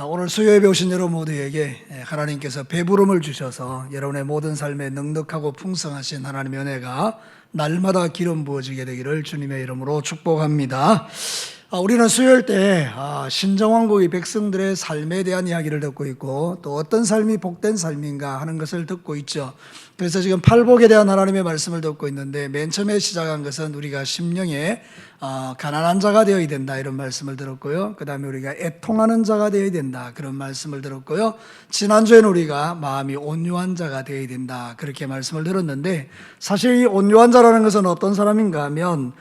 오늘 수요예배 오신 여러분 모두에게 하나님께서 배부름을 주셔서 여러분의 모든 삶에 넉넉하고 풍성하신 하나님의 은혜가 날마다 기름 부어지게 되기를 주님의 이름으로 축복합니다. 우리는 수요일 때 신정왕국의 백성들의 삶에 대한 이야기를 듣고 있고, 또 어떤 삶이 복된 삶인가 하는 것을 듣고 있죠. 그래서 지금 팔복에 대한 하나님의 말씀을 듣고 있는데, 맨 처음에 시작한 것은 우리가 심령에 가난한 자가 되어야 된다, 이런 말씀을 들었고요. 그 다음에 우리가 애통하는 자가 되어야 된다, 그런 말씀을 들었고요. 지난주에는 우리가 마음이 온유한 자가 되어야 된다, 그렇게 말씀을 들었는데, 사실 이 온유한 자라는 것은 어떤 사람인가 하면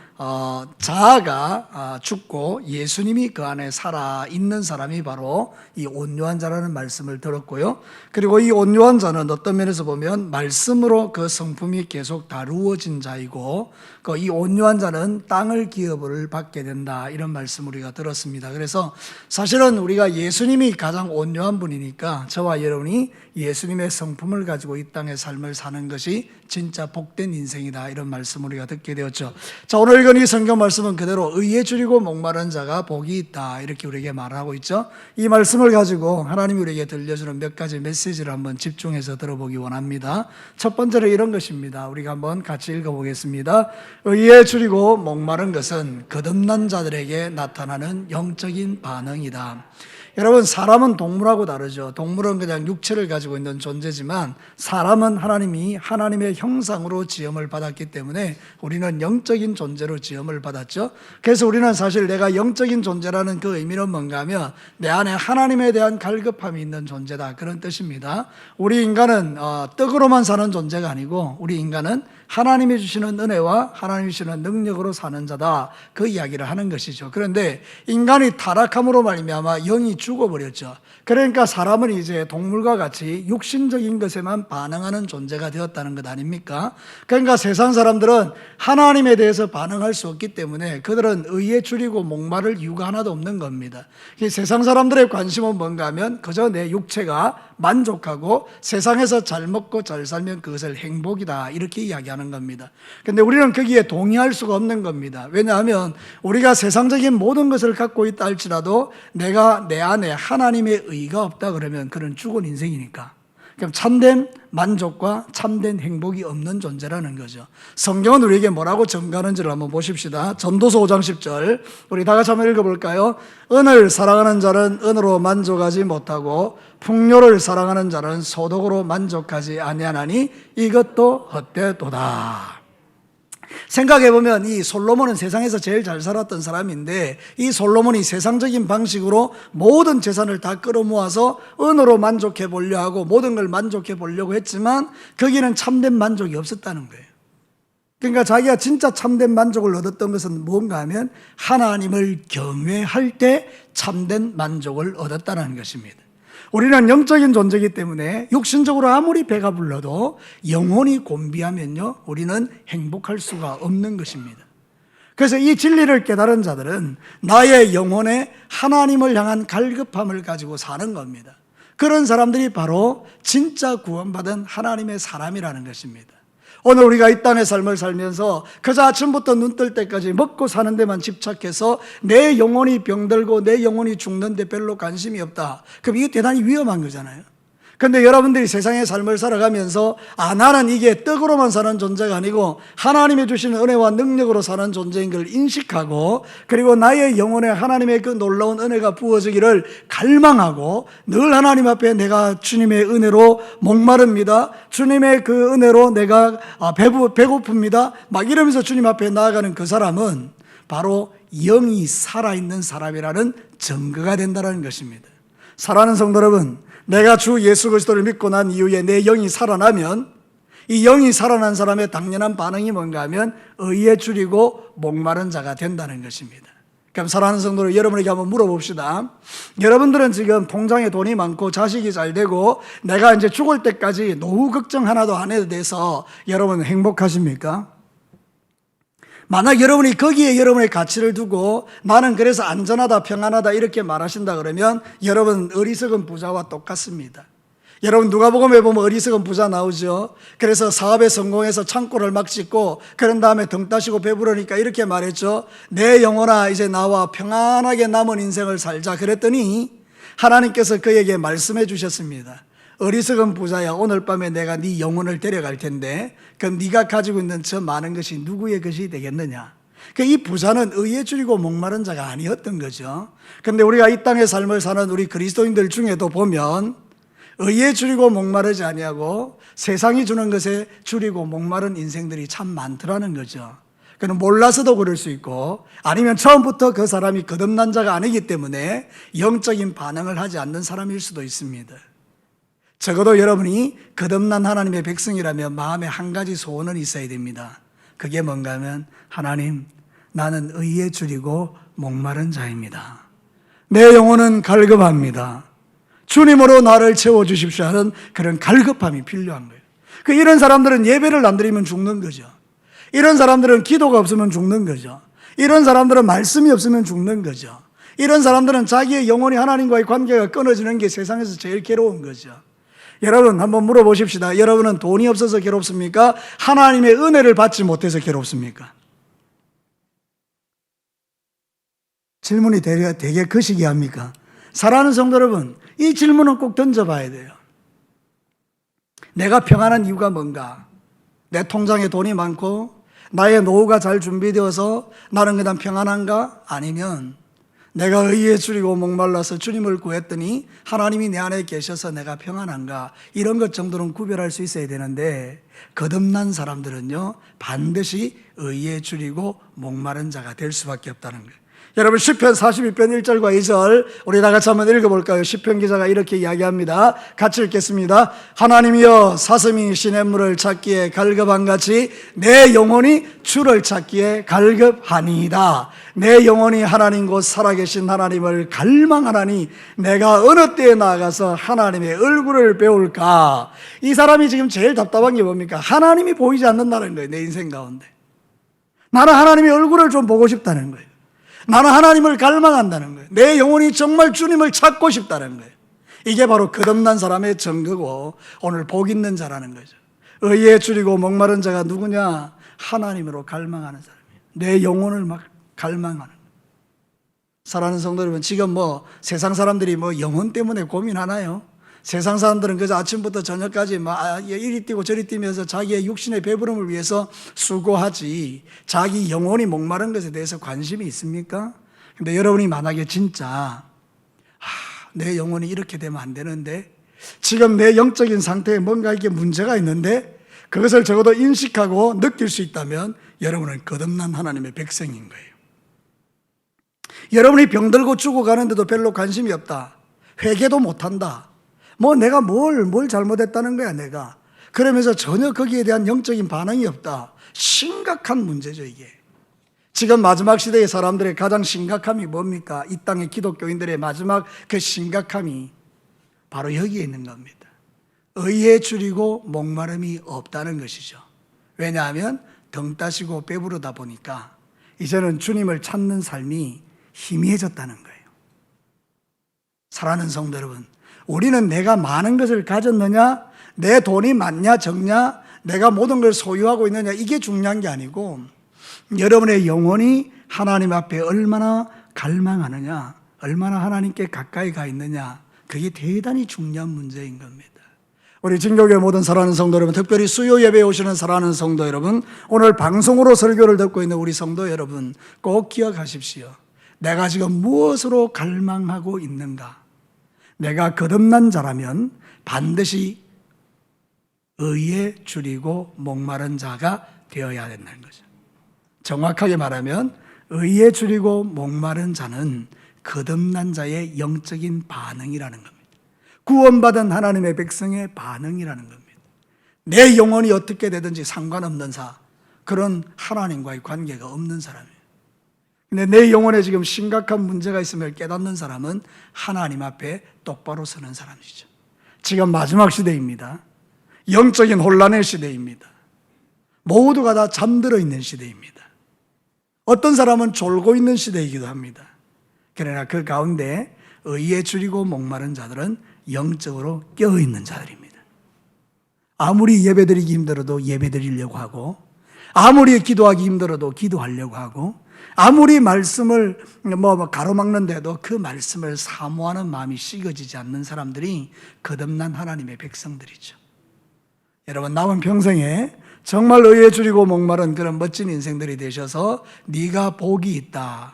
자아가 죽고 예수님이 그 안에 살아 있는 사람이 바로 이 온유한 자라는 말씀을 들었고요. 그리고 이 온유한 자는 어떤 면에서 보면 말씀으로 그 성품이 계속 다루어진 자이고, 이 온유한 자는 땅을 기업을 받게 된다, 이런 말씀 우리가 들었습니다. 그래서 사실은 우리가 예수님이 가장 온유한 분이니까 저와 여러분이 예수님의 성품을 가지고 이 땅의 삶을 사는 것이 진짜 복된 인생이다, 이런 말씀 우리가 듣게 되었죠. 자, 오늘 읽은 이 성경 말씀은 그대로 의에 줄이고 목마른 자가 복이 있다, 이렇게 우리에게 말하고 있죠. 이 말씀을 가지고 하나님이 우리에게 들려주는 몇 가지 메시지를 한번 집중해서 들어보기 원합니다. 첫 번째로 이런 것입니다. 우리가 한번 같이 읽어보겠습니다. 의에 줄이고 목마른 것은 거듭난 자들에게 나타나는 영적인 반응이다. 여러분, 사람은 동물하고 다르죠. 동물은 그냥 육체를 가지고 있는 존재지만 사람은 하나님이 하나님의 형상으로 지음을 받았기 때문에 우리는 영적인 존재로 지음을 받았죠. 그래서 우리는 사실 내가 영적인 존재라는 그 의미는 뭔가 하면 내 안에 하나님에 대한 갈급함이 있는 존재다, 그런 뜻입니다. 우리 인간은 떡으로만 사는 존재가 아니고, 우리 인간은 하나님이 주시는 은혜와 하나님이 주시는 능력으로 사는 자다, 그 이야기를 하는 것이죠. 그런데 인간이 타락함으로 말미암아 영이 죽어버렸죠. 그러니까 사람은 이제 동물과 같이 육신적인 것에만 반응하는 존재가 되었다는 것 아닙니까? 그러니까 세상 사람들은 하나님에 대해서 반응할 수 없기 때문에 그들은 의에 줄이고 목마를 이유가 하나도 없는 겁니다. 세상 사람들의 관심은 뭔가 하면 그저 내 육체가 만족하고 세상에서 잘 먹고 잘 살면 그것을 행복이다, 이렇게 이야기하는 겁니다. 근데 우리는 거기에 동의할 수가 없는 겁니다. 왜냐하면 우리가 세상적인 모든 것을 갖고 있다 할지라도 내가 내 안에 하나님의 의가 없다 그러면 그런 죽은 인생이니까. 그럼 참된 만족과 참된 행복이 없는 존재라는 거죠. 성경은 우리에게 뭐라고 증거하는지를 한번 보십시다. 전도서 5장 10절 우리 다 같이 한번 읽어볼까요? 은을 사랑하는 자는 은으로 만족하지 못하고 풍요를 사랑하는 자는 소득으로 만족하지 아니하나니 이것도 헛되도다. 생각해보면 이 솔로몬은 세상에서 제일 잘 살았던 사람인데, 이 솔로몬이 세상적인 방식으로 모든 재산을 다 끌어모아서 은으로 만족해 보려 하고 모든 걸 만족해 보려고 했지만 거기는 참된 만족이 없었다는 거예요. 그러니까 자기가 진짜 참된 만족을 얻었던 것은 뭔가 하면 하나님을 경외할 때 참된 만족을 얻었다는 것입니다. 우리는 영적인 존재이기 때문에 육신적으로 아무리 배가 불러도 영혼이 곤비하면요, 우리는 행복할 수가 없는 것입니다. 그래서 이 진리를 깨달은 자들은 나의 영혼에 하나님을 향한 갈급함을 가지고 사는 겁니다. 그런 사람들이 바로 진짜 구원받은 하나님의 사람이라는 것입니다. 오늘 우리가 이 땅의 삶을 살면서 그저 아침부터 눈 뜰 때까지 먹고 사는 데만 집착해서 내 영혼이 병들고 내 영혼이 죽는데 별로 관심이 없다, 그럼 이게 대단히 위험한 거잖아요. 그런데 여러분들이 세상의 삶을 살아가면서 나는 이게 떡으로만 사는 존재가 아니고 하나님이 주시는 은혜와 능력으로 사는 존재인 걸 인식하고, 그리고 나의 영혼에 하나님의 그 놀라운 은혜가 부어지기를 갈망하고 늘 하나님 앞에 내가 주님의 은혜로 목마릅니다, 주님의 그 은혜로 내가 배고픕니다, 막 이러면서 주님 앞에 나아가는 그 사람은 바로 영이 살아있는 사람이라는 증거가 된다는 것입니다. 사랑하는 성도 여러분, 내가 주 예수 그리스도를 믿고 난 이후에 내 영이 살아나면 이 영이 살아난 사람의 당연한 반응이 뭔가 하면 의에 줄이고 목마른 자가 된다는 것입니다. 그럼 사랑하는 성도들, 여러분에게 한번 물어봅시다. 여러분들은 지금 통장에 돈이 많고 자식이 잘 되고 내가 이제 죽을 때까지 노후 걱정 하나도 안 해도 돼서 여러분 행복하십니까? 만약 여러분이 거기에 여러분의 가치를 두고 나는 그래서 안전하다, 평안하다 이렇게 말하신다 그러면 여러분 어리석은 부자와 똑같습니다. 여러분 누가복음에 보면 어리석은 부자 나오죠. 그래서 사업에 성공해서 창고를 막 짓고 그런 다음에 등 따시고 배부르니까 이렇게 말했죠. 내 영혼아 이제 나와 평안하게 남은 인생을 살자. 그랬더니 하나님께서 그에게 말씀해 주셨습니다. 어리석은 부자야, 오늘 밤에 내가 네 영혼을 데려갈 텐데 그럼 네가 가지고 있는 저 많은 것이 누구의 것이 되겠느냐. 이 부자는 의에 줄이고 목마른 자가 아니었던 거죠. 그런데 우리가 이 땅의 삶을 사는 우리 그리스도인들 중에도 보면 의에 줄이고 목마르지 아니하고 세상이 주는 것에 줄이고 목마른 인생들이 참 많더라는 거죠. 그는 몰라서도 그럴 수 있고 아니면 처음부터 그 사람이 거듭난 자가 아니기 때문에 영적인 반응을 하지 않는 사람일 수도 있습니다. 적어도 여러분이 거듭난 하나님의 백성이라면 마음에 한 가지 소원은 있어야 됩니다. 그게 뭔가 하면 하나님, 나는 의에 줄이고 목마른 자입니다. 내 영혼은 갈급합니다. 주님으로 나를 채워주십시오 하는 그런 갈급함이 필요한 거예요. 이런 사람들은 예배를 안 드리면 죽는 거죠. 이런 사람들은 기도가 없으면 죽는 거죠. 이런 사람들은 말씀이 없으면 죽는 거죠. 이런 사람들은 자기의 영혼이 하나님과의 관계가 끊어지는 게 세상에서 제일 괴로운 거죠. 여러분 한번 물어보십시다. 여러분은 돈이 없어서 괴롭습니까? 하나님의 은혜를 받지 못해서 괴롭습니까? 질문이 되게 거시기합니까? 사랑하는 성도 여러분, 이 질문은 꼭 던져봐야 돼요. 내가 평안한 이유가 뭔가? 내 통장에 돈이 많고 나의 노후가 잘 준비되어서 나는 그냥 평안한가? 아니면 내가 의에 줄이고 목말라서 주님을 구했더니 하나님이 내 안에 계셔서 내가 평안한가? 이런 것 정도는 구별할 수 있어야 되는데 거듭난 사람들은요 반드시 의에 줄이고 목마른 자가 될 수밖에 없다는 거예요. 여러분 시편 42편 1절과 2절 우리 다 같이 한번 읽어볼까요? 시편 기자가 이렇게 이야기합니다. 같이 읽겠습니다. 하나님이여 사슴이 시냇물을 찾기에 갈급한같이 내 영혼이 주를 찾기에 갈급하니이다. 내 영혼이 하나님 곧 살아계신 하나님을 갈망하나니 내가 어느 때에 나아가서 하나님의 얼굴을 배울까. 이 사람이 지금 제일 답답한 게 뭡니까? 하나님이 보이지 않는다는 거예요. 내 인생 가운데 나는 하나님의 얼굴을 좀 보고 싶다는 거예요. 나는 하나님을 갈망한다는 거예요. 내 영혼이 정말 주님을 찾고 싶다는 거예요. 이게 바로 거듭난 사람의 증거고 오늘 복 있는 자라는 거죠. 의에 줄이고 목마른 자가 누구냐? 하나님으로 갈망하는 사람이에요. 내 영혼을 막 갈망하는 거예요. 사랑하는 성도 여러분, 지금 세상 사람들이 영혼 때문에 고민하나요? 세상 사람들은 그저 아침부터 저녁까지 이리 뛰고 저리 뛰면서 자기의 육신의 배부름을 위해서 수고하지 자기 영혼이 목마른 것에 대해서 관심이 있습니까? 근데 여러분이 만약에 진짜 내 영혼이 이렇게 되면 안 되는데 지금 내 영적인 상태에 뭔가 이게 문제가 있는데 그것을 적어도 인식하고 느낄 수 있다면 여러분은 거듭난 하나님의 백성인 거예요. 여러분이 병들고 죽어가는데도 별로 관심이 없다. 회개도 못한다. 내가 뭘 잘못했다는 거야, 내가. 그러면서 전혀 거기에 대한 영적인 반응이 없다. 심각한 문제죠, 이게. 지금 마지막 시대의 사람들의 가장 심각함이 뭡니까? 이 땅의 기독교인들의 마지막 그 심각함이 바로 여기에 있는 겁니다. 의에 줄이고 목마름이 없다는 것이죠. 왜냐하면 등 따시고 배부르다 보니까 이제는 주님을 찾는 삶이 희미해졌다는 거예요. 사랑하는 성도 여러분, 우리는 내가 많은 것을 가졌느냐, 내 돈이 많냐 적냐, 내가 모든 걸 소유하고 있느냐, 이게 중요한 게 아니고 여러분의 영혼이 하나님 앞에 얼마나 갈망하느냐, 얼마나 하나님께 가까이 가 있느냐, 그게 대단히 중요한 문제인 겁니다. 우리 진교교회 모든 사랑하는 성도 여러분, 특별히 수요 예배에 오시는 사랑하는 성도 여러분, 오늘 방송으로 설교를 듣고 있는 우리 성도 여러분, 꼭 기억하십시오. 내가 지금 무엇으로 갈망하고 있는가? 내가 거듭난 자라면 반드시 의에 줄이고 목마른 자가 되어야 된다는 거죠. 정확하게 말하면 의에 줄이고 목마른 자는 거듭난 자의 영적인 반응이라는 겁니다. 구원받은 하나님의 백성의 반응이라는 겁니다. 내 영혼이 어떻게 되든지 상관없는 그런 하나님과의 관계가 없는 사람이에요. 근데 내 영혼에 지금 심각한 문제가 있음을 깨닫는 사람은 하나님 앞에 똑바로 서는 사람이죠. 지금 마지막 시대입니다. 영적인 혼란의 시대입니다. 모두가 다 잠들어 있는 시대입니다. 어떤 사람은 졸고 있는 시대이기도 합니다. 그러나 그 가운데 의에 줄이고 목마른 자들은 영적으로 깨어있는 자들입니다. 아무리 예배드리기 힘들어도 예배드리려고 하고, 아무리 기도하기 힘들어도 기도하려고 하고, 아무리 말씀을 가로막는데도 그 말씀을 사모하는 마음이 식어지지 않는 사람들이 거듭난 하나님의 백성들이죠. 여러분, 남은 평생에 정말 의에 줄이고 목마른 그런 멋진 인생들이 되셔서 네가 복이 있다,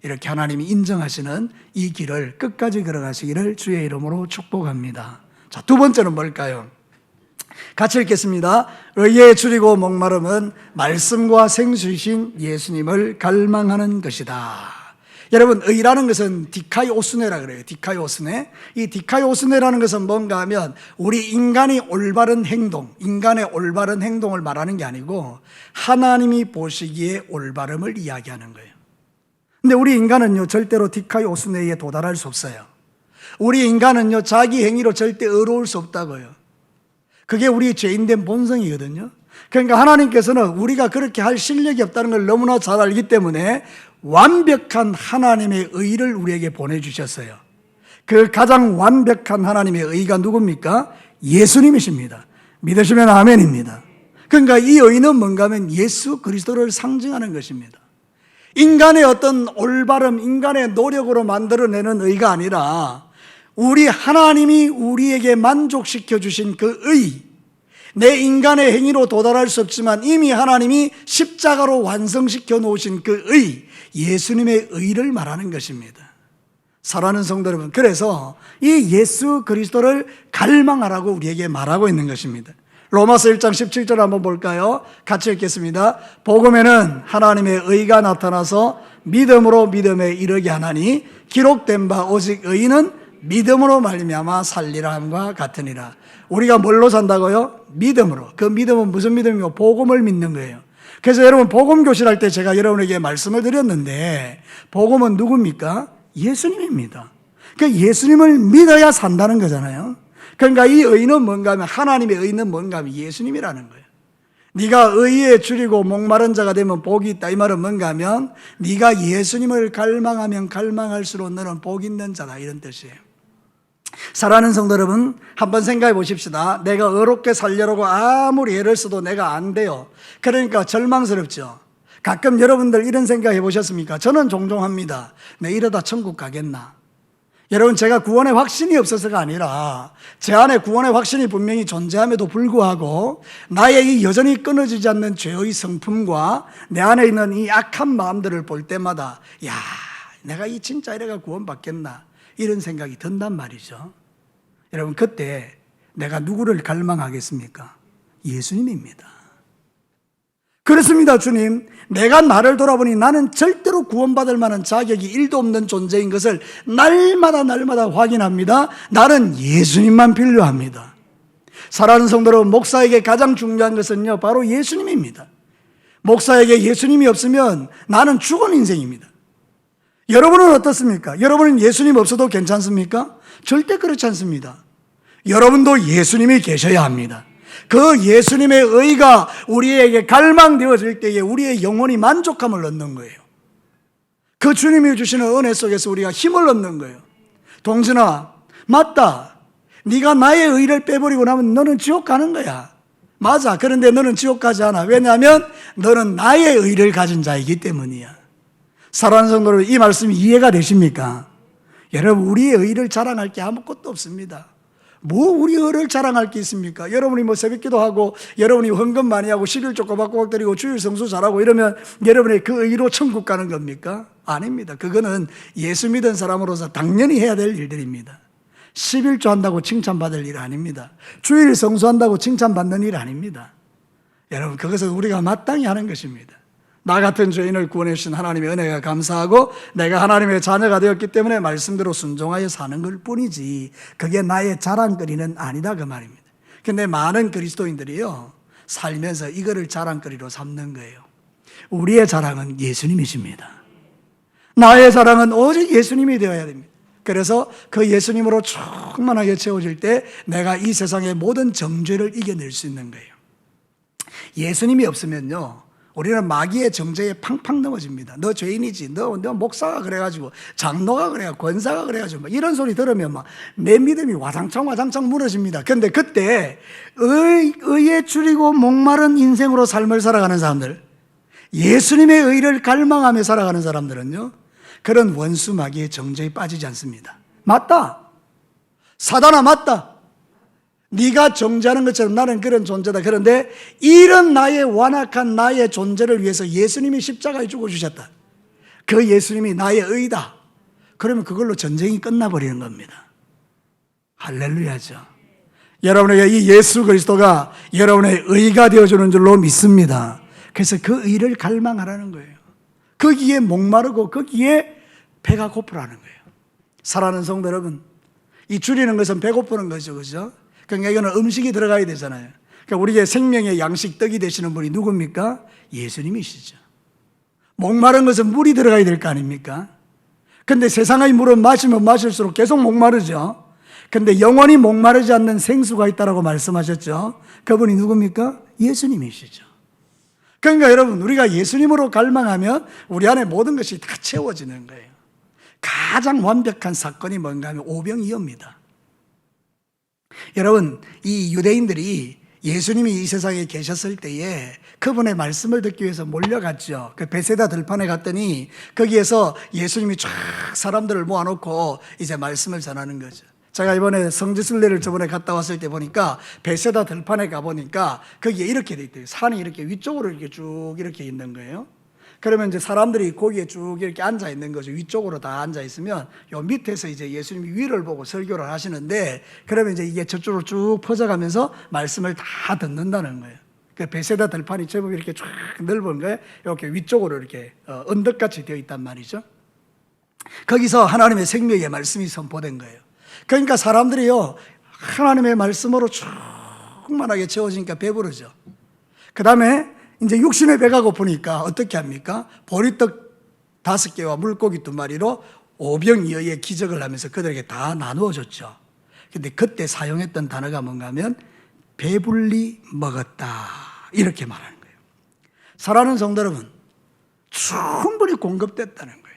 이렇게 하나님이 인정하시는 이 길을 끝까지 걸어가시기를 주의 이름으로 축복합니다. 자, 두 번째는 뭘까요? 같이 읽겠습니다. 의에 줄이고 목마름은 말씀과 생수이신 예수님을 갈망하는 것이다. 여러분, 의라는 것은 디카이오스네라 그래요. 디카이오스네. 이 디카이오스네라는 것은 뭔가 하면 우리 인간의 올바른 행동을 말하는 게 아니고 하나님이 보시기에 올바름을 이야기하는 거예요. 근데 우리 인간은요, 절대로 디카이오스네에 도달할 수 없어요. 우리 인간은요, 자기 행위로 절대 의로울 수 없다고요. 그게 우리 죄인된 본성이거든요. 그러니까 하나님께서는 우리가 그렇게 할 실력이 없다는 걸 너무나 잘 알기 때문에 완벽한 하나님의 의를 우리에게 보내주셨어요. 그 가장 완벽한 하나님의 의가 누굽니까? 예수님이십니다. 믿으시면 아멘입니다. 그러니까 이 의는 뭔가 하면 예수 그리스도를 상징하는 것입니다. 인간의 어떤 올바름, 인간의 노력으로 만들어내는 의가 아니라 우리 하나님이 우리에게 만족시켜 주신 그 의, 내 인간의 행위로 도달할 수 없지만 이미 하나님이 십자가로 완성시켜 놓으신 그 의, 예수님의 의를 말하는 것입니다. 사랑하는 성도 여러분, 그래서 이 예수 그리스도를 갈망하라고 우리에게 말하고 있는 것입니다. 로마서 1장 17절 한번 볼까요? 같이 읽겠습니다. 복음에는 하나님의 의가 나타나서 믿음으로 믿음에 이르게 하나니 기록된 바 오직 의인은 믿음으로 말미암아 살리라 함과 같으니라. 우리가 뭘로 산다고요? 믿음으로. 그 믿음은 무슨 믿음이고? 복음을 믿는 거예요. 그래서 여러분, 복음 교실할 때 제가 여러분에게 말씀을 드렸는데 복음은 누굽니까? 예수님입니다. 그 예수님을 믿어야 산다는 거잖아요. 그러니까 이 의는 뭔가 하면, 하나님의 의는 뭔가 하면 예수님이라는 거예요. 네가 의에 줄이고 목마른 자가 되면 복이 있다, 이 말은 뭔가 하면 네가 예수님을 갈망하면 갈망할수록 너는 복 있는 자다, 이런 뜻이에요. 사랑하는 성도 여러분, 한번 생각해 보십시다. 내가 의롭게 살려고 아무리 애를 써도 내가 안 돼요. 그러니까 절망스럽죠. 가끔 여러분들 이런 생각 해보셨습니까? 저는 종종 합니다. 내 이러다 천국 가겠나? 여러분, 제가 구원의 확신이 없어서가 아니라 제 안에 구원의 확신이 분명히 존재함에도 불구하고 나의 이 여전히 끊어지지 않는 죄의 성품과 내 안에 있는 이 악한 마음들을 볼 때마다 야, 내가 이 진짜 이래가 구원받겠나? 이런 생각이 든단 말이죠. 여러분, 그때 내가 누구를 갈망하겠습니까? 예수님입니다. 그렇습니다. 주님, 내가 나를 돌아보니 나는 절대로 구원받을 만한 자격이 1도 없는 존재인 것을 날마다 확인합니다. 나는 예수님만 필요합니다. 사랑하는 성도 여러분, 목사에게 가장 중요한 것은요, 바로 예수님입니다. 목사에게 예수님이 없으면 나는 죽은 인생입니다. 여러분은 어떻습니까? 여러분은 예수님 없어도 괜찮습니까? 절대 그렇지 않습니다. 여러분도 예수님이 계셔야 합니다. 그 예수님의 의가 우리에게 갈망되어질 때에 우리의 영혼이 만족함을 얻는 거예요. 그 주님이 주시는 은혜 속에서 우리가 힘을 얻는 거예요. 동진아, 맞다. 네가 나의 의를 빼버리고 나면 너는 지옥 가는 거야. 맞아. 그런데 너는 지옥 가지 않아. 왜냐하면 너는 나의 의를 가진 자이기 때문이야. 사랑하는 성도 여러분, 이 말씀이 이해가 되십니까? 여러분, 우리의 의를 자랑할 게 아무것도 없습니다. 뭐 우리 의를 자랑할 게 있습니까? 여러분이 뭐 새벽기도 하고 여러분이 헌금 많이 하고 11조 꼬박꼬박 드리고 주일 성수 잘하고 이러면 여러분의 그 의로 천국 가는 겁니까? 아닙니다. 그거는 예수 믿은 사람으로서 당연히 해야 될 일들입니다. 11조 한다고 칭찬받을 일 아닙니다. 주일 성수한다고 칭찬받는 일 아닙니다. 여러분, 그것은 우리가 마땅히 하는 것입니다. 나 같은 죄인을 구원해 주신 하나님의 은혜가 감사하고 내가 하나님의 자녀가 되었기 때문에 말씀대로 순종하여 사는 걸 뿐이지 그게 나의 자랑거리는 아니다, 그 말입니다. 근데 많은 그리스도인들이요, 살면서 이거를 자랑거리로 삼는 거예요. 우리의 자랑은 예수님이십니다. 나의 자랑은 오직 예수님이 되어야 됩니다. 그래서 그 예수님으로 충만하게 채워질 때 내가 이 세상의 모든 정죄를 이겨낼 수 있는 거예요. 예수님이 없으면요, 우리는 마귀의 정죄에 팡팡 넘어집니다. 너 죄인이지. 너 목사가 그래가지고, 장로가 그래가지고, 권사가 그래가지고, 막 이런 소리 들으면 막 내 믿음이 와장창 무너집니다. 그런데 그때 의에 줄이고 목마른 인생으로 삶을 살아가는 사람들, 예수님의 의를 갈망하며 살아가는 사람들은요, 그런 원수 마귀의 정죄에 빠지지 않습니다. 맞다. 사단아, 맞다. 네가 정죄하는 것처럼 나는 그런 존재다. 그런데 이런 나의 완악한 나의 존재를 위해서 예수님이 십자가에 죽어주셨다. 그 예수님이 나의 의다. 그러면 그걸로 전쟁이 끝나버리는 겁니다. 할렐루야죠. 여러분에게 이 예수 그리스도가 여러분의 의가 되어주는 줄로 믿습니다. 그래서 그 의를 갈망하라는 거예요. 거기에 목마르고 거기에 배가 고프라는 거예요. 사랑하는 성도 여러분, 이 줄이는 것은 배고프는 거죠, 그죠? 그러니까 이거는 음식이 들어가야 되잖아요. 그러니까 우리의 생명의 양식 떡이 되시는 분이 누굽니까? 예수님이시죠. 목마른 것은 물이 들어가야 될 거 아닙니까? 근데 세상의 물은 마시면 마실수록 계속 목마르죠. 근데 영원히 목마르지 않는 생수가 있다라고 말씀하셨죠. 그분이 누굽니까? 예수님이시죠. 그러니까 여러분, 우리가 예수님으로 갈망하면 우리 안에 모든 것이 다 채워지는 거예요. 가장 완벽한 사건이 뭔가 하면 오병이어입니다. 여러분, 이 유대인들이 예수님이 이 세상에 계셨을 때에 그분의 말씀을 듣기 위해서 몰려갔죠. 그 베세다 들판에 갔더니 거기에서 예수님이 쫙 사람들을 모아놓고 이제 말씀을 전하는 거죠. 제가 이번에 성지순례를 저번에 갔다 왔을 때 보니까 베세다 들판에 가보니까 거기에 이렇게 돼 있대요. 산이 이렇게 위쪽으로 이렇게 쭉 이렇게 있는 거예요. 그러면 이제 사람들이 거기에 쭉 이렇게 앉아 있는 거죠. 위쪽으로 다 앉아 있으면 요 밑에서 이제 예수님이 위를 보고 설교를 하시는데, 그러면 이제 이게 저쪽으로 쭉 퍼져가면서 말씀을 다 듣는다는 거예요. 그 베세다 들판이 제법 이렇게 쫙 넓은 거예요. 이렇게 위쪽으로 이렇게 언덕같이 되어 있단 말이죠. 거기서 하나님의 생명의 말씀이 선포된 거예요. 그러니까 사람들이요, 하나님의 말씀으로 충만하게 채워지니까 배부르죠. 그 다음에 이제 육신의 배가 고프니까 어떻게 합니까? 보리떡 5개와 물고기 2마리로 오병이어의 기적을 하면서 그들에게 다 나누어 줬죠. 근데 그때 사용했던 단어가 뭔가 하면 배불리 먹었다, 이렇게 말하는 거예요. 사랑하는 성도 여러분, 충분히 공급됐다는 거예요.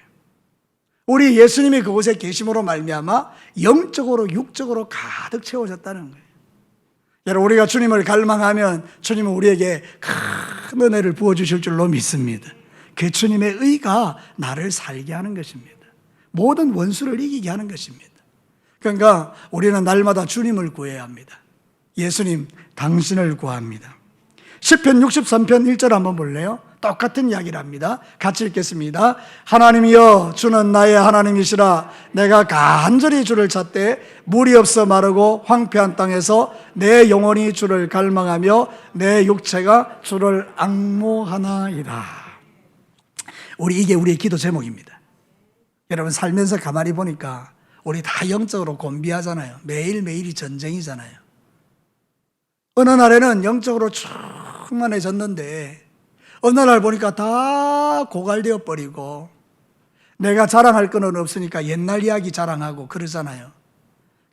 우리 예수님이 그곳에 계심으로 말미암아 영적으로 육적으로 가득 채워졌다는 거예요. 여러분, 우리가 주님을 갈망하면 주님은 우리에게 큰 은혜를 부어주실 줄로 믿습니다. 그 주님의 의가 나를 살게 하는 것입니다. 모든 원수를 이기게 하는 것입니다. 그러니까 우리는 날마다 주님을 구해야 합니다. 예수님, 당신을 구합니다. 시편 63편 1절 한번 볼래요? 똑같은 이야기를 합니다. 같이 읽겠습니다. 하나님이여, 주는 나의 하나님이시라. 내가 간절히 주를 찾되 물이 없어 마르고 황폐한 땅에서 내 영혼이 주를 갈망하며 내 육체가 주를 앙모하나이다. 이게 우리의 기도 제목입니다. 여러분, 살면서 가만히 보니까 우리 다 영적으로 곤비하잖아요. 매일매일이 전쟁이잖아요. 어느 날에는 영적으로 충만해졌는데 어느 날 보니까 다 고갈되어 버리고 내가 자랑할 건 없으니까 옛날 이야기 자랑하고 그러잖아요.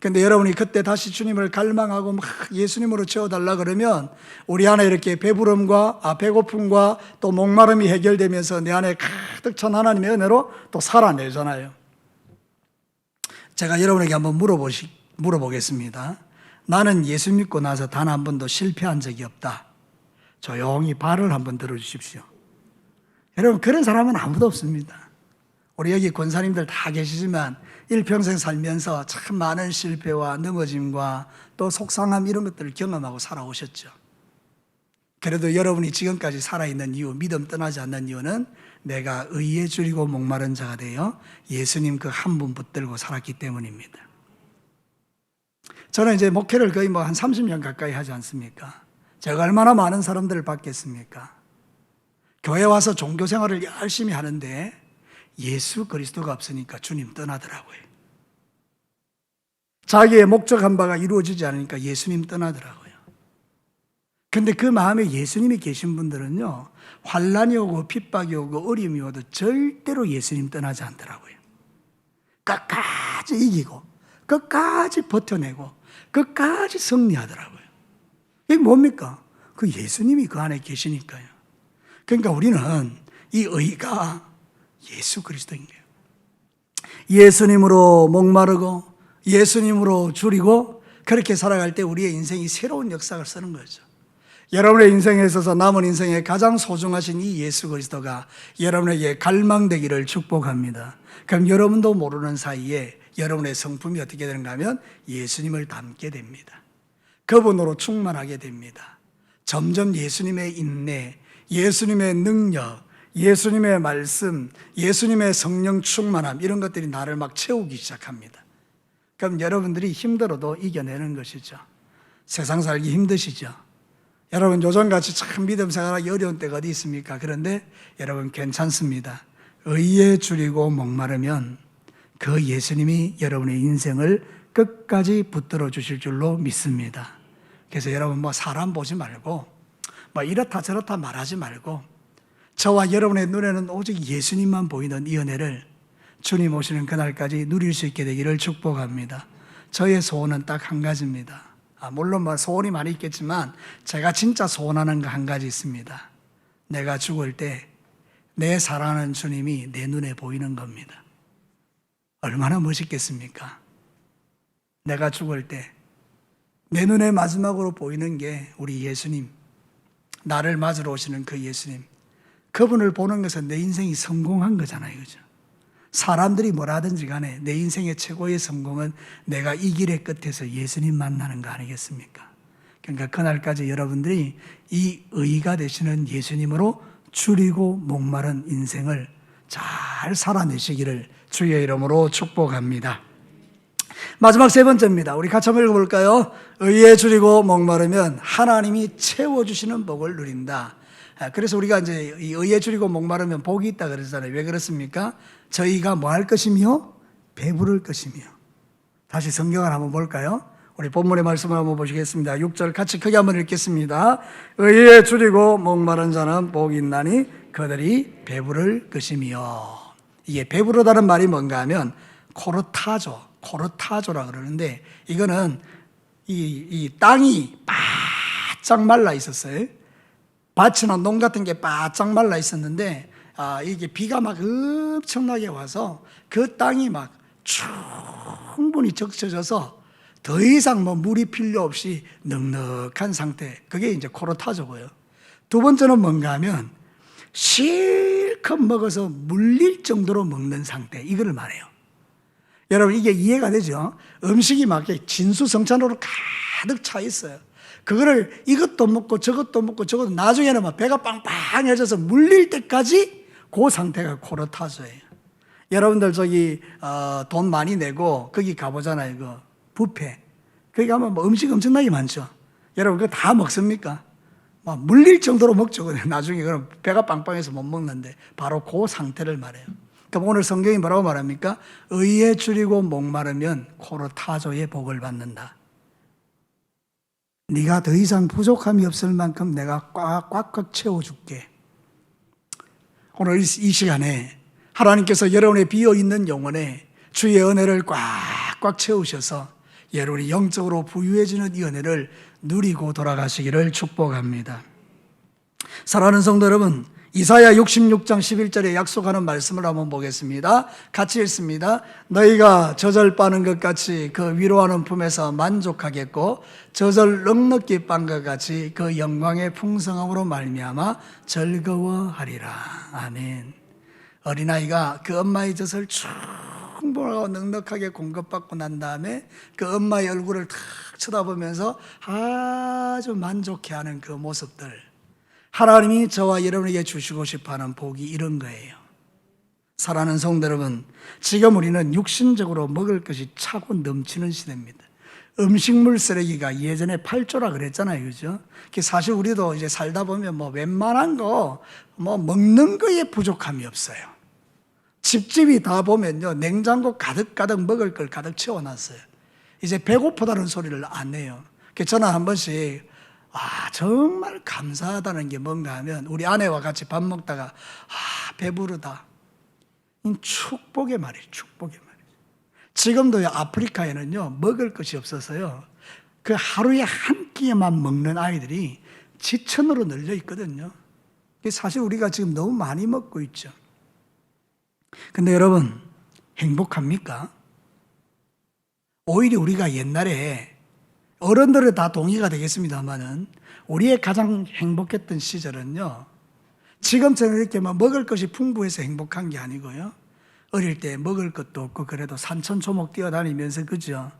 근데 여러분이 그때 다시 주님을 갈망하고 막 예수님으로 채워달라 그러면 우리 안에 이렇게 배부름과 배고픔과 또 목마름이 해결되면서 내 안에 가득 찬 하나님의 은혜로 또 살아내잖아요. 제가 여러분에게 한번 물어보겠습니다. 나는 예수 믿고 나서 단 한 번도 실패한 적이 없다. 조용히 발을 한번 들어주십시오. 여러분, 그런 사람은 아무도 없습니다. 우리 여기 권사님들 다 계시지만 일평생 살면서 참 많은 실패와 넘어짐과 또 속상함 이런 것들을 경험하고 살아오셨죠. 그래도 여러분이 지금까지 살아있는 이유, 믿음 떠나지 않는 이유는 내가 의에 줄이고 목마른 자가 되어 예수님 그 한 분 붙들고 살았기 때문입니다. 저는 이제 목회를 거의 한 30년 가까이 하지 않습니까? 제가 얼마나 많은 사람들을 받겠습니까? 교회 와서 종교 생활을 열심히 하는데 예수 그리스도가 없으니까 주님 떠나더라고요. 자기의 목적한 바가 이루어지지 않으니까 예수님 떠나더라고요. 근데 그 마음에 예수님이 계신 분들은요, 환난이 오고 핍박이 오고 어려움이 오도 절대로 예수님 떠나지 않더라고요. 끝까지 이기고 끝까지 버텨내고 끝까지 승리하더라고요. 이게 뭡니까? 그 예수님이 그 안에 계시니까요. 그러니까 우리는 이 의가 예수 그리스도인 거예요. 예수님으로 목마르고 예수님으로 줄이고 그렇게 살아갈 때 우리의 인생이 새로운 역사를 쓰는 거죠. 여러분의 인생에 있어서 남은 인생에 가장 소중하신 이 예수 그리스도가 여러분에게 갈망되기를 축복합니다. 그럼 여러분도 모르는 사이에 여러분의 성품이 어떻게 되는가 하면 예수님을 닮게 됩니다. 그분으로 충만하게 됩니다. 점점 예수님의 인내, 예수님의 능력, 예수님의 말씀, 예수님의 성령 충만함, 이런 것들이 나를 막 채우기 시작합니다. 그럼 여러분들이 힘들어도 이겨내는 것이죠. 세상 살기 힘드시죠? 여러분 요즘같이 참 믿음 생활하기 어려운 때가 어디 있습니까? 그런데 여러분 괜찮습니다. 의에 줄이고 목마르면 그 예수님이 여러분의 인생을 끝까지 붙들어 주실 줄로 믿습니다. 그래서 여러분 사람 보지 말고 이렇다 저렇다 말하지 말고 저와 여러분의 눈에는 오직 예수님만 보이는 이 은혜를 주님 오시는 그날까지 누릴 수 있게 되기를 축복합니다. 저의 소원은 딱 한 가지입니다. 물론 소원이 많이 있겠지만 제가 진짜 소원하는 거 한 가지 있습니다. 내가 죽을 때 내 사랑하는 주님이 내 눈에 보이는 겁니다. 얼마나 멋있겠습니까? 내가 죽을 때 내 눈에 마지막으로 보이는 게 우리 예수님, 나를 맞으러 오시는 그 예수님, 그분을 보는 것은 내 인생이 성공한 거잖아요. 그죠? 사람들이 뭐라 하든지 간에 내 인생의 최고의 성공은 내가 이 길의 끝에서 예수님 만나는 거 아니겠습니까? 그러니까 그날까지 여러분들이 이 의가 되시는 예수님으로 줄이고 목마른 인생을 잘 살아내시기를 주의 이름으로 축복합니다. 마지막 세 번째입니다. 우리 같이 한번 읽어볼까요? 의에 줄이고 목마르면 하나님이 채워주시는 복을 누린다. 그래서 우리가 이제 이 의에 줄이고 목마르면 복이 있다 그러잖아요. 왜 그렇습니까? 저희가 뭐 할 것이며 배부를 것이며. 다시 성경을 한번 볼까요? 우리 본문의 말씀을 한번 보시겠습니다. 6절 같이 크게 한번 읽겠습니다. 의에 줄이고 목마른 자는 복이 있나니 그들이 배부를 것이며. 이게 배부르다는 말이 뭔가 하면 코르타조라 그러는데 이거는 이 땅이 바짝 말라 있었어요. 밭이나 농 같은 게 바짝 말라 있었는데 이게 비가 막 엄청나게 와서 그 땅이 막 충분히 적셔져서 더 이상 물이 필요 없이 넉넉한 상태. 그게 이제 코르타조고요. 두 번째는 뭔가 하면 실컷 먹어서 물릴 정도로 먹는 상태. 이거를 말해요. 여러분 이게 이해가 되죠? 음식이 막 진수성찬으로 가득 차 있어요. 그거를 이것도 먹고 저것도 먹고 저것도 나중에는 막 배가 빵빵해져서 물릴 때까지 그 상태가 코르타조예요. 여러분들 저기 돈 많이 내고 거기 가보잖아요. 그 뷔페. 거기 가면 음식 엄청나게 많죠. 여러분 그거 다 먹습니까? 막 물릴 정도로 먹죠. 나중에 그럼 배가 빵빵해서 못 먹는데 바로 그 상태를 말해요. 그럼 오늘 성경이 뭐라고 말합니까? 의에 줄이고 목마르면 코르타조의 복을 받는다. 네가 더 이상 부족함이 없을 만큼 내가 꽉꽉 채워줄게. 오늘 이 시간에 하나님께서 여러분의 비어있는 영혼에 주의 은혜를 꽉꽉 채우셔서 여러분이 영적으로 부유해지는 이 은혜를 누리고 돌아가시기를 축복합니다. 사랑하는 성도 여러분, 이사야 66장 11절에 약속하는 말씀을 한번 보겠습니다. 같이 읽습니다. 너희가 젖을 빠는 것 같이 그 위로하는 품에서 만족하겠고 젖을 넉넉히 빤 것 같이 그 영광의 풍성함으로 말미암아 즐거워하리라. 아멘. 어린아이가 그 엄마의 젖을 충분하고 넉넉하게 공급받고 난 다음에 그 엄마의 얼굴을 탁 쳐다보면서 아주 만족해하는 그 모습들, 하나님이 저와 여러분에게 주시고 싶어하는 복이 이런 거예요. 사랑하는 성도 여러분, 지금 우리는 육신적으로 먹을 것이 차고 넘치는 시대입니다. 음식물 쓰레기가 예전에 8조라 그랬잖아요, 그죠? 사실 우리도 이제 살다 보면 웬만한 거 먹는 거에 부족함이 없어요. 집집이 다 보면요, 냉장고 가득가득 먹을 걸 가득 채워놨어요. 이제 배고프다는 소리를 안 해요. 저는 한 번씩 정말 감사하다는 게 뭔가 하면 우리 아내와 같이 밥 먹다가 배부르다. 축복의 말이에요. 축복의 말이에요. 지금도 아프리카에는요 먹을 것이 없어서요 그 하루에 한 끼만 먹는 아이들이 지천으로 널려 있거든요. 사실 우리가 지금 너무 많이 먹고 있죠. 근데 여러분 행복합니까? 오히려 우리가 옛날에 어른들은 다 동의가 되겠습니다만은 우리의 가장 행복했던 시절은요, 지금처럼 이렇게 막 먹을 것이 풍부해서 행복한 게 아니고요, 어릴 때 먹을 것도 없고 그래도 산천초목 뛰어다니면서, 그죠?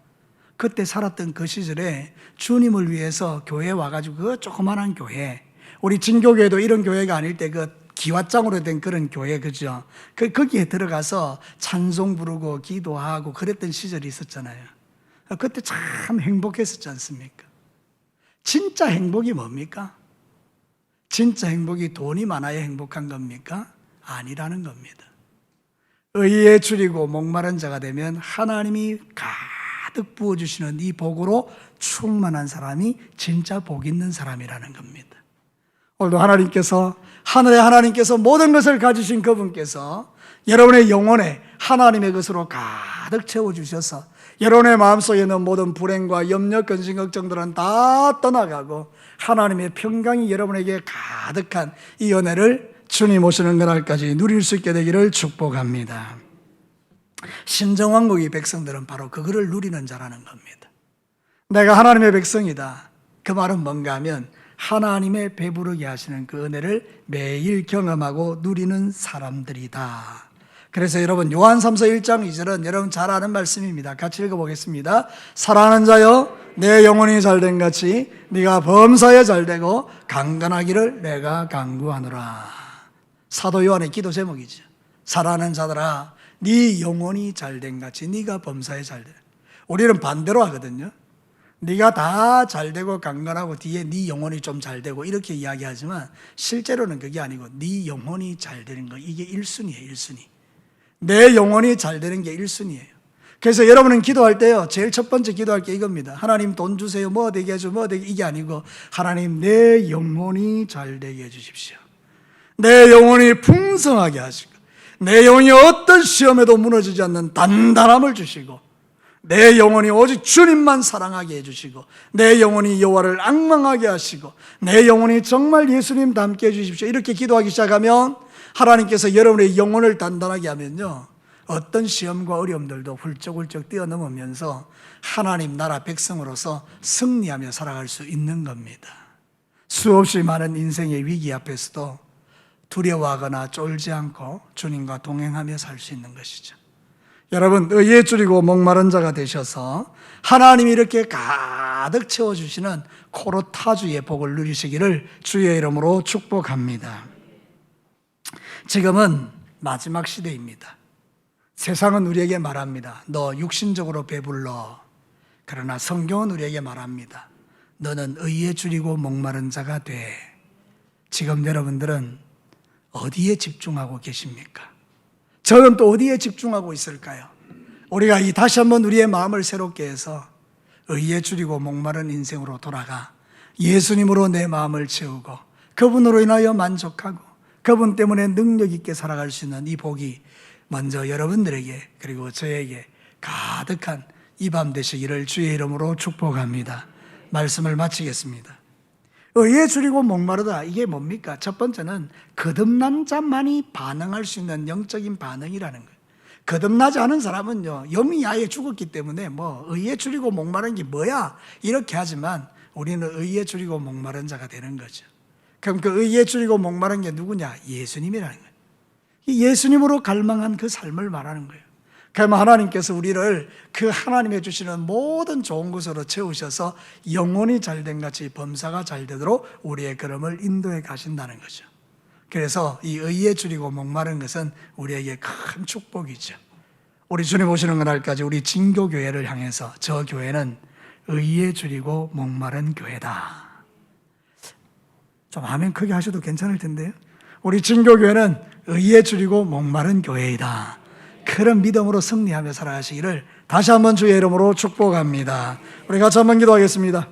그때 살았던 그 시절에 주님을 위해서 교회에 와가지고 그 조그만한 교회, 우리 진교교회도 이런 교회가 아닐 때 그 기왓장으로 된 그런 교회, 그죠? 거기에 들어가서 찬송 부르고 기도하고 그랬던 시절이 있었잖아요. 그때 참 행복했었지 않습니까? 진짜 행복이 뭡니까? 진짜 행복이 돈이 많아야 행복한 겁니까? 아니라는 겁니다. 의에 줄이고 목마른 자가 되면 하나님이 가득 부어주시는 이 복으로 충만한 사람이 진짜 복 있는 사람이라는 겁니다. 오늘도 하늘의 하나님께서 모든 것을 가지신 그분께서 여러분의 영혼에 하나님의 것으로 가득 채워주셔서 여러분의 마음속에 있는 모든 불행과 염려, 근심, 걱정들은 다 떠나가고 하나님의 평강이 여러분에게 가득한 이 은혜를 주님 오시는 그날까지 누릴 수 있게 되기를 축복합니다. 신정왕국의 백성들은 바로 그거를 누리는 자라는 겁니다. 내가 하나님의 백성이다. 그 말은 뭔가 하면 하나님의 배부르게 하시는 그 은혜를 매일 경험하고 누리는 사람들이다. 그래서 여러분 요한 3서 1장 2절은 여러분 잘 아는 말씀입니다. 같이 읽어보겠습니다. 사랑하는 자여, 내 영혼이 잘된 같이 네가 범사에 잘되고 강건하기를 내가 간구하노라. 사도 요한의 기도 제목이죠. 사랑하는 자들아, 네 영혼이 잘된 같이 네가 범사에 잘돼. 우리는 반대로 하거든요. 네가 다 잘되고 강건하고 뒤에 네 영혼이 좀 잘되고 이렇게 이야기하지만 실제로는 그게 아니고 네 영혼이 잘되는 거, 이게 1순위예요. 1순위. 내 영혼이 잘되는 게 1순위예요. 그래서 여러분은 기도할 때요, 제일 첫 번째 기도할 게 이겁니다. 하나님 돈 주세요, 뭐 되게 해줘, 뭐 되게, 이게 아니고 하나님 내 영혼이 잘되게 해주십시오. 내 영혼이 풍성하게 하시고 내 영혼이 어떤 시험에도 무너지지 않는 단단함을 주시고 내 영혼이 오직 주님만 사랑하게 해주시고 내 영혼이 여호와를 앙망하게 하시고 내 영혼이 정말 예수님 닮게 해주십시오. 이렇게 기도하기 시작하면 하나님께서 여러분의 영혼을 단단하게 하면요, 어떤 시험과 어려움들도 훌쩍훌쩍 뛰어넘으면서 하나님 나라 백성으로서 승리하며 살아갈 수 있는 겁니다. 수없이 많은 인생의 위기 앞에서도 두려워하거나 쫄지 않고 주님과 동행하며 살 수 있는 것이죠. 여러분, 의에 줄이고 목마른 자가 되셔서 하나님이 이렇게 가득 채워주시는 코로타주의 복을 누리시기를 주의 이름으로 축복합니다. 지금은 마지막 시대입니다. 세상은 우리에게 말합니다. 너 육신적으로 배불러. 그러나 성경은 우리에게 말합니다. 너는 의에 줄이고 목마른 자가 돼. 지금 여러분들은 어디에 집중하고 계십니까? 저는 또 어디에 집중하고 있을까요? 우리가 다시 한번 우리의 마음을 새롭게 해서 의에 줄이고 목마른 인생으로 돌아가 예수님으로 내 마음을 채우고 그분으로 인하여 만족하고 그분 때문에 능력 있게 살아갈 수 있는 이 복이 먼저 여러분들에게 그리고 저에게 가득한 이 밤 되시기를 주의 이름으로 축복합니다. 말씀을 마치겠습니다. 의에 줄이고 목마르다, 이게 뭡니까? 첫 번째는 거듭난 자만이 반응할 수 있는 영적인 반응이라는 거예요. 거듭나지 않은 사람은요, 영이 아예 죽었기 때문에 뭐 의에 줄이고 목마른 게 뭐야? 이렇게 하지만 우리는 의에 줄이고 목마른 자가 되는 거죠. 그럼 그 의에 줄이고 목마른 게 누구냐? 예수님이라는 거예요. 이 예수님으로 갈망한 그 삶을 말하는 거예요. 그러면 하나님께서 우리를 그 하나님의 주시는 모든 좋은 것으로 채우셔서 영혼이 잘된 같이 범사가 잘되도록 우리의 걸음을 인도해 가신다는 거죠. 그래서 이 의에 줄이고 목마른 것은 우리에게 큰 축복이죠. 우리 주님 오시는 그날까지 우리 진교교회를 향해서 저 교회는 의에 줄이고 목마른 교회다. 좀 아멘 크게 하셔도 괜찮을 텐데요. 우리 진교교회는 의에 줄이고 목마른 교회이다. 그런 믿음으로 승리하며 살아가시기를 다시 한번 주의 이름으로 축복합니다. 우리 같이 한번 기도하겠습니다.